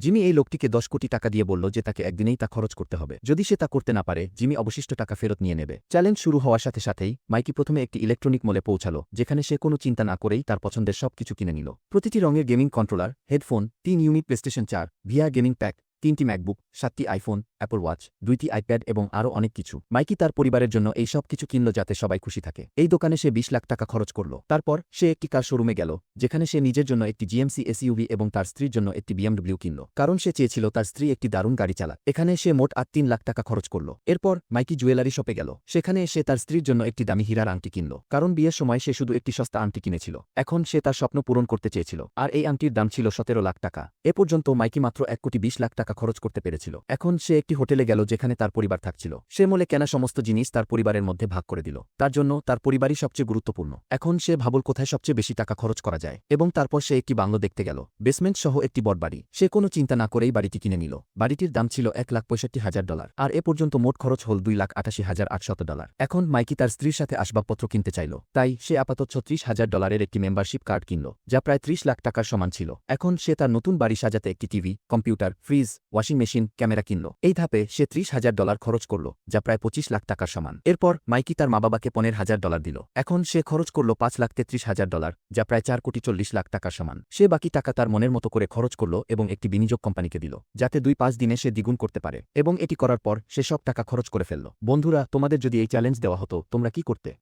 Jimmy এই লোকটিকে 10 কোটি টাকা দিয়ে বলল যে তাকে একদিনেই তা খরচ করতে হবে। যদি সে তা করতে না পারে, জিমি অবশিষ্ট টাকা ফেরত নিয়ে নেবে। চ্যালেঞ্জ শুরু হওয়ার সাথে সাথেই মাইকি প্রথমে একটি ইলেকট্রনিক মলে পৌঁছালো, যেখানে সে কোনো চিন্তা না করেই তার পছন্দের সবকিছু কিনে নিল। প্রতিটি রঙের gaming controller, headphone, 3 unit PlayStation 4 VR gaming pack, 3টি ম্যাকবুক, 7টি আইফোন, অ্যাপল ওয়াচ, 2টি আইপ্যাড এবং আরও অনেক কিছু। মাইকি তার পরিবারের জন্য এই সব কিছু কিনল যাতে সবাই খুশি থাকে। এই দোকানে সে 20 লাখ টাকা খরচ করল। তারপর সে একটি কার শোরুমে গেল, যেখানে সে নিজের জন্য একটি জিএমসি এসইউভি এবং তার স্ত্রীর জন্য একটি বিএমডব্লিউ কিনল, কারণ সে চেয়েছিল তার স্ত্রী একটি দারুণ গাড়ি চালাক। এখানে সে মোট 3 লাখ টাকা খরচ করল। এরপর মাইকি জুয়েলারি শপে গেল। সেখানে সে তার স্ত্রীর জন্য একটি দামি হীরার আংটি কিনল, কারণ বিয়ের সময় সে শুধু একটি সস্তা আংটি কিনেছিল। এখন সে তার স্বপ্ন পূরণ করতে চেয়েছিল, আর এই আংটির দাম ছিল 17 লাখ টাকা। এ পর্যন্ত মাইকি মাত্র 1,20,00,000 টাকা খরচ করতে পেরেছিল। এখন সে একটি হোটেলে গেল যেখানে তার পরিবার থাকছিল। সে মলে কেনা সমস্ত জিনিস তার পরিবারের মধ্যে ভাগ করে দিল। তার জন্য তার পরিবারই সবচেয়ে গুরুত্বপূর্ণ। এখন সে ভাবল কোথায় সবচেয়ে বেশি টাকা খরচ করা যায়, এবং তারপর সে একটি বাংলো দেখতে গেল, বেসমেন্ট সহ একটি বড় বাড়ি। সে কোনো চিন্তা না করেই বাড়িটি কিনে নিল। বাড়িটির দাম ছিল $1,65,000, আর এ পর্যন্ত মোট খরচ হল $2,88,800। এখন মাইকি তার স্ত্রীর সাথে আসবাবপত্র কিনতে চাইল, তাই সে আপাতত $36,000 একটি মেম্বারশিপ কার্ড কিনল, যা প্রায় 30 লাখ টাকার সমান ছিল। এখন সে তার নতুন বাড়ি সাজাতে একটি TV, computer, fridge, washing machine, camera কিনল। এই ধাপে সে $30,000 খরচ করল, যা প্রায় 25 লাখ টাকার সমান। এরপর মাইকি তার মা বাবাকে $15,000 দিল। এখন সে খরচ করল $5,33,000, যা প্রায় $4,40,00,000 টাকার সমান। সে বাকি টাকা তার মনের মতো করে খরচ করল এবং একটি বিনিয়োগ কোম্পানিকে দিল, যাতে 2-5 দিনে সে দ্বিগুণ করতে পারে। এবং এটি করার পর সে সব টাকা খরচ করে ফেলল। বন্ধুরা, তোমাদের যদি এই চ্যালেঞ্জ দেওয়া হতো, তোমরা কি করতে?